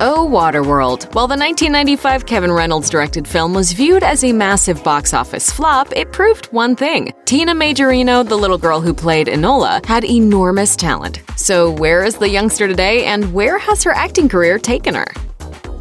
Oh, Waterworld. While the 1995 Kevin Reynolds-directed film was viewed as a massive box office flop, it proved one thing. Tina Majorino, the little girl who played Enola, had enormous talent. So where is the youngster today, and where has her acting career taken her?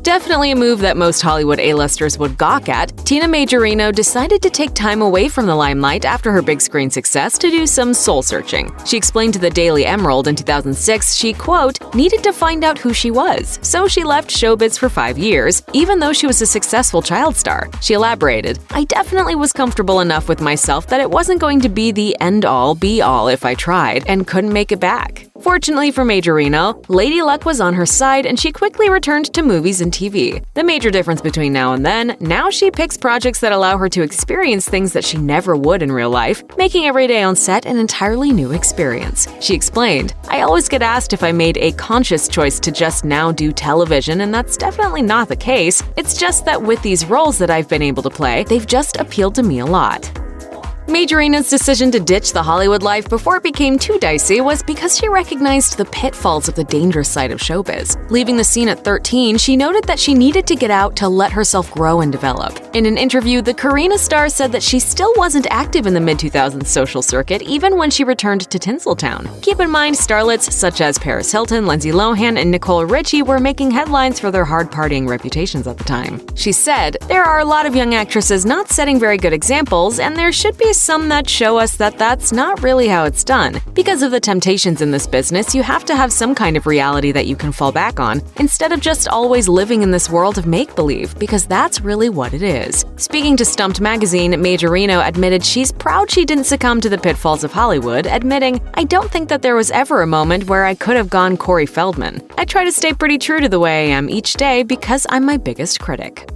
Definitely a move that most Hollywood A-listers would gawk at, Tina Majorino decided to take time away from the limelight after her big screen success to do some soul-searching. She explained to the Daily Emerald in 2006 she, quote, needed to find out who she was, so she left showbiz for 5 years, even though she was a successful child star. She elaborated, I definitely was comfortable enough with myself that it wasn't going to be the end-all, be-all if I tried, and couldn't make it back. Fortunately for Majorino, Lady Luck was on her side and she quickly returned to movies and TV. The major difference between now and then, now she picks projects that allow her to experience things that she never would in real life, making every day on set an entirely new experience. She explained, I always get asked if I made a conscious choice to just now do television, and that's definitely not the case. It's just that with these roles that I've been able to play, they've just appealed to me a lot. Majorino's decision to ditch the Hollywood life before it became too dicey was because she recognized the pitfalls of the dangerous side of showbiz. Leaving the scene at 13, she noted that she needed to get out to let herself grow and develop. In an interview, the Corrina star said that she still wasn't active in the mid-2000s social circuit even when she returned to Tinseltown. Keep in mind, starlets such as Paris Hilton, Lindsay Lohan, and Nicole Richie were making headlines for their hard-partying reputations at the time. She said, there are a lot of young actresses not setting very good examples, and there should be some that show us that that's not really how it's done. Because of the temptations in this business, you have to have some kind of reality that you can fall back on, instead of just always living in this world of make-believe, because that's really what it is. Speaking to Stumped magazine, Majorino admitted she's proud she didn't succumb to the pitfalls of Hollywood, admitting, I don't think that there was ever a moment where I could have gone Corey Feldman. I try to stay pretty true to the way I am each day because I'm my biggest critic.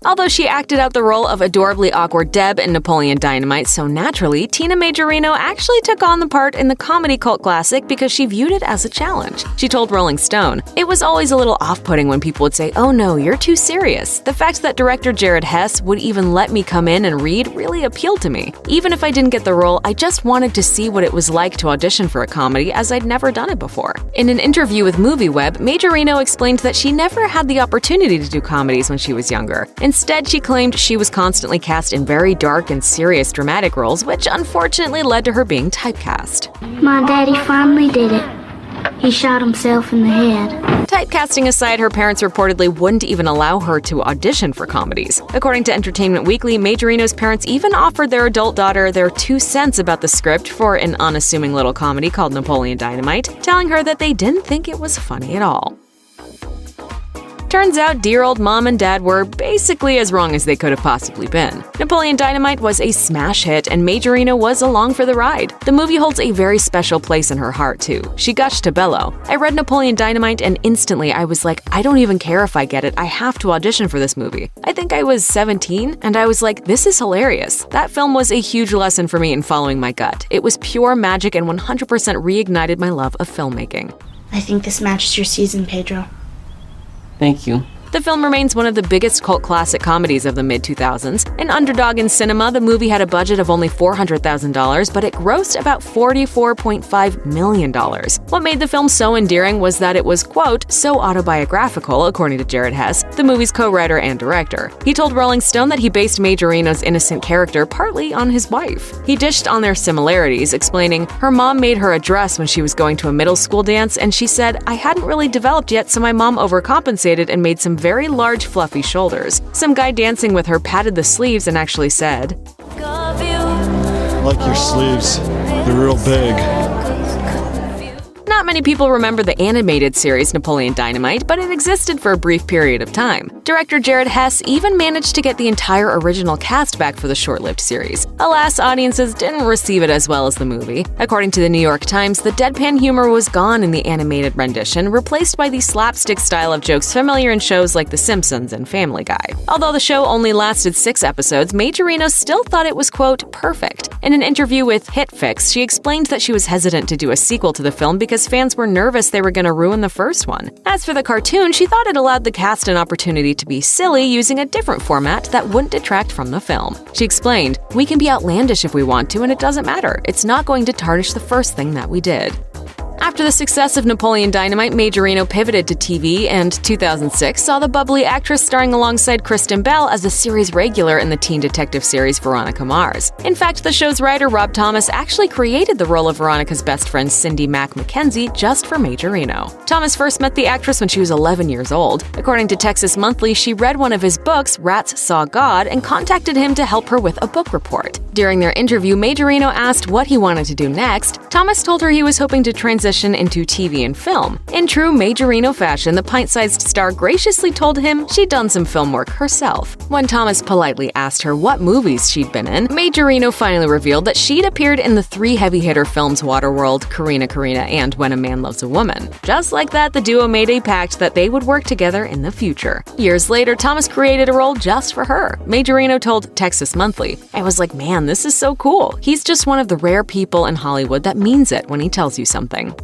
Although she acted out the role of adorably awkward Deb in Napoleon Dynamite so naturally, Tina Majorino actually took on the part in the comedy cult classic because she viewed it as a challenge. She told Rolling Stone, it was always a little off-putting when people would say, oh no, you're too serious. The fact that director Jared Hess would even let me come in and read really appealed to me. Even if I didn't get the role, I just wanted to see what it was like to audition for a comedy as I'd never done it before. In an interview with MovieWeb, Majorino explained that she never had the opportunity to do comedies when she was younger. Instead, she claimed she was constantly cast in very dark and serious dramatic roles, which unfortunately led to her being typecast. My daddy finally did it. He shot himself in the head. Typecasting aside, her parents reportedly wouldn't even allow her to audition for comedies. According to Entertainment Weekly, Majorino's parents even offered their adult daughter their 2 cents about the script for an unassuming little comedy called Napoleon Dynamite, telling her that they didn't think it was funny at all. Turns out dear old mom and dad were basically as wrong as they could have possibly been. Napoleon Dynamite was a smash hit, and Majorino was along for the ride. The movie holds a very special place in her heart, too. She gushed to bellow. I read Napoleon Dynamite and instantly I was like, I don't even care if I get it, I have to audition for this movie. I think I was 17, and I was like, this is hilarious. That film was a huge lesson for me in following my gut. It was pure magic and 100% reignited my love of filmmaking. I think this matches your season, Pedro. Thank you. The film remains one of the biggest cult classic comedies of the mid-2000s. An underdog in cinema, the movie had a budget of only $400,000, but it grossed about $44.5 million. What made the film so endearing was that it was, quote, so autobiographical, according to Jared Hess, the movie's co-writer and director. He told Rolling Stone that he based Majorino's innocent character partly on his wife. He dished on their similarities, explaining, her mom made her a dress when she was going to a middle school dance, and she said, I hadn't really developed yet, so my mom overcompensated and made some very large fluffy shoulders. Some guy dancing with her patted the sleeves and actually said, I like your sleeves. They're real big. Not many people remember the animated series Napoleon Dynamite, but it existed for a brief period of time. Director Jared Hess even managed to get the entire original cast back for the short-lived series. Alas, audiences didn't receive it as well as the movie. According to the New York Times, the deadpan humor was gone in the animated rendition, replaced by the slapstick style of jokes familiar in shows like The Simpsons and Family Guy. Although the show only lasted 6 episodes, Majorino still thought it was, quote, perfect. In an interview with Hit Fix, she explained that she was hesitant to do a sequel to the film because fans were nervous they were going to ruin the first one. As for the cartoon, she thought it allowed the cast an opportunity to be silly using a different format that wouldn't detract from the film. She explained, we can be outlandish if we want to and it doesn't matter. It's not going to tarnish the first thing that we did. After the success of Napoleon Dynamite, Majorino pivoted to TV, and 2006 saw the bubbly actress starring alongside Kristen Bell as a series regular in the teen detective series Veronica Mars. In fact, the show's writer Rob Thomas actually created the role of Veronica's best friend Cindy Mack Mackenzie just for Majorino. Thomas first met the actress when she was 11 years old. According to Texas Monthly, she read one of his books, Rats Saw God, and contacted him to help her with a book report. During their interview, Majorino asked what he wanted to do next. Thomas told her he was hoping to transition into TV and film. In true Majorino fashion, the pint-sized star graciously told him she'd done some film work herself. When Thomas politely asked her what movies she'd been in, Majorino finally revealed that she'd appeared in the 3 heavy-hitter films Waterworld, Corrina, and When a Man Loves a Woman. Just like that, the duo made a pact that they would work together in the future. Years later, Thomas created a role just for her. Majorino told Texas Monthly, "I was like, man, this is so cool. He's just one of the rare people in Hollywood that means it when he tells you something."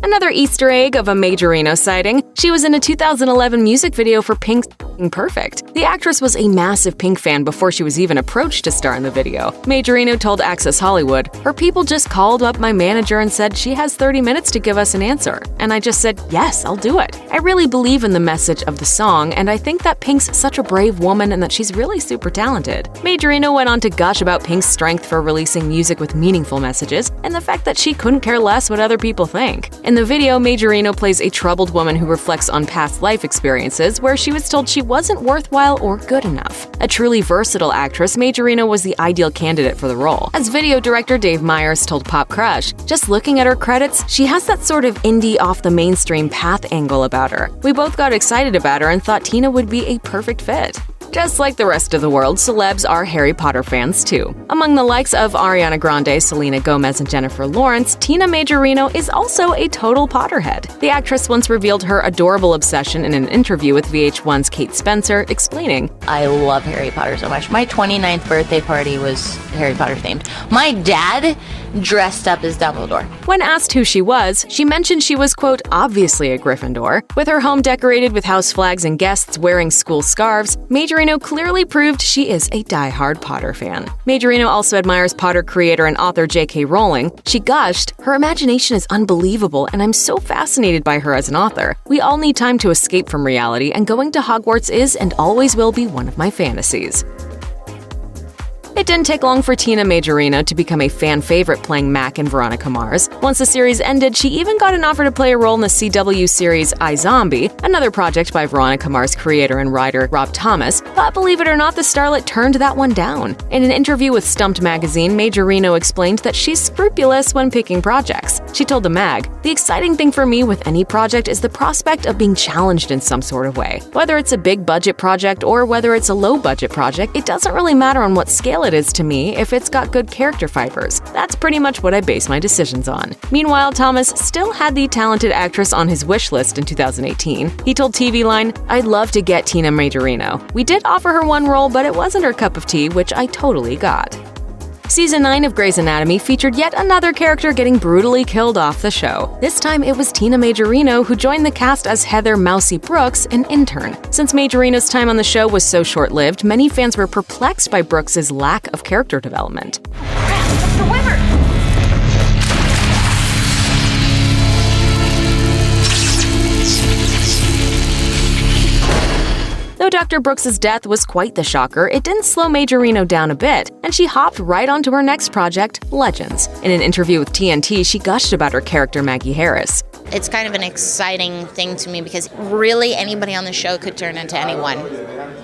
Another Easter egg of a Majorino sighting, she was in a 2011 music video for Pink's Perfect. The actress was a massive Pink fan before she was even approached to star in the video. Majorino told Access Hollywood, "Her people just called up my manager and said she has 30 minutes to give us an answer. And I just said, yes, I'll do it. I really believe in the message of the song, and I think that Pink's such a brave woman and that she's really super talented." Majorino went on to gush about Pink's strength for releasing music with meaningful messages and the fact that she couldn't care less what other people think. In the video, Majorino plays a troubled woman who reflects on past life experiences where she was told she wasn't worthwhile or good enough. A truly versatile actress, Majorino was the ideal candidate for the role. As video director Dave Meyers told Pop Crush, "Just looking at her credits, she has that sort of indie off the mainstream path angle about her. We both got excited about her and thought Tina would be a perfect fit." Just like the rest of the world, celebs are Harry Potter fans too. Among the likes of Ariana Grande, Selena Gomez, and Jennifer Lawrence, Tina Majorino is also a total Potterhead. The actress once revealed her adorable obsession in an interview with VH1's Kate Spencer, explaining, "I love Harry Potter so much. My 29th birthday party was Harry Potter themed. My dad dressed up as Dumbledore." When asked who she was, she mentioned she was, quote, obviously a Gryffindor. With her home decorated with house flags and guests wearing school scarves, Majorino clearly proved she is a die-hard Potter fan. Majorino also admires Potter creator and author J.K. Rowling. She gushed, "Her imagination is unbelievable, and I'm so fascinated by her as an author. We all need time to escape from reality, and going to Hogwarts is and always will be one of my fantasies." It didn't take long for Tina Majorino to become a fan favorite playing Mac in Veronica Mars. Once the series ended, she even got an offer to play a role in the CW series iZombie, another project by Veronica Mars creator and writer Rob Thomas, but believe it or not, the starlet turned that one down. In an interview with Stumped magazine, Majorino explained that she's scrupulous when picking projects. She told the mag, "The exciting thing for me with any project is the prospect of being challenged in some sort of way. Whether it's a big budget project or whether it's a low budget project, it doesn't really matter on what scale it is to me if it's got good character fibers. That's pretty much what I base my decisions on." Meanwhile, Thomas still had the talented actress on his wish list in 2018. He told TV Line, "I'd love to get Tina Majorino. We did offer her one role, but it wasn't her cup of tea, which I totally got." Season 9 of Grey's Anatomy featured yet another character getting brutally killed off the show. This time it was Tina Majorino who joined the cast as Heather Mousy Brooks, an intern. Since Majorino's time on the show was so short-lived, many fans were perplexed by Brooks's lack of character development. The wyvern! Though Dr. Brooks's death was quite the shocker, it didn't slow Majorino down a bit, and she hopped right onto her next project, Legends. In an interview with TNT, she gushed about her character Maggie Harris. It's kind of an exciting thing to me because really anybody on the show could turn into anyone.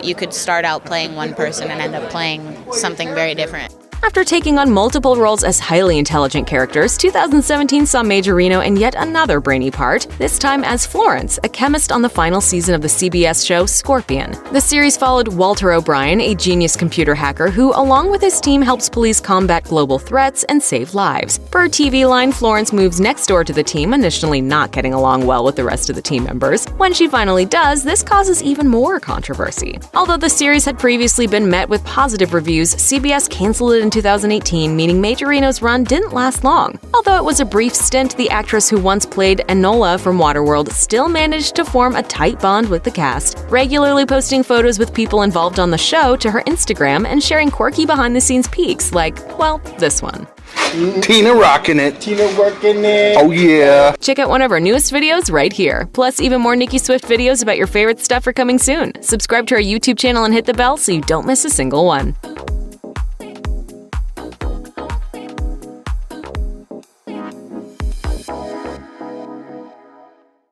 You could start out playing one person and end up playing something very different. After taking on multiple roles as highly intelligent characters, 2017 saw Majorino in yet another brainy part, this time as Florence, a chemist on the final season of the CBS show Scorpion. The series followed Walter O'Brien, a genius computer hacker who, along with his team, helps police combat global threats and save lives. Per TV Line, Florence moves next door to the team, initially not getting along well with the rest of the team members. When she finally does, this causes even more controversy. Although the series had previously been met with positive reviews, CBS canceled it in 2018, meaning Majorino's run didn't last long. Although it was a brief stint, the actress who once played Enola from Waterworld still managed to form a tight bond with the cast, regularly posting photos with people involved on the show to her Instagram and sharing quirky behind-the-scenes peeks like, well, this one. Tina rocking it. Tina working it. Oh yeah. Check out one of our newest videos right here. Plus, even more Nicki Swift videos about your favorite stuff are coming soon. Subscribe to our YouTube channel and hit the bell so you don't miss a single one.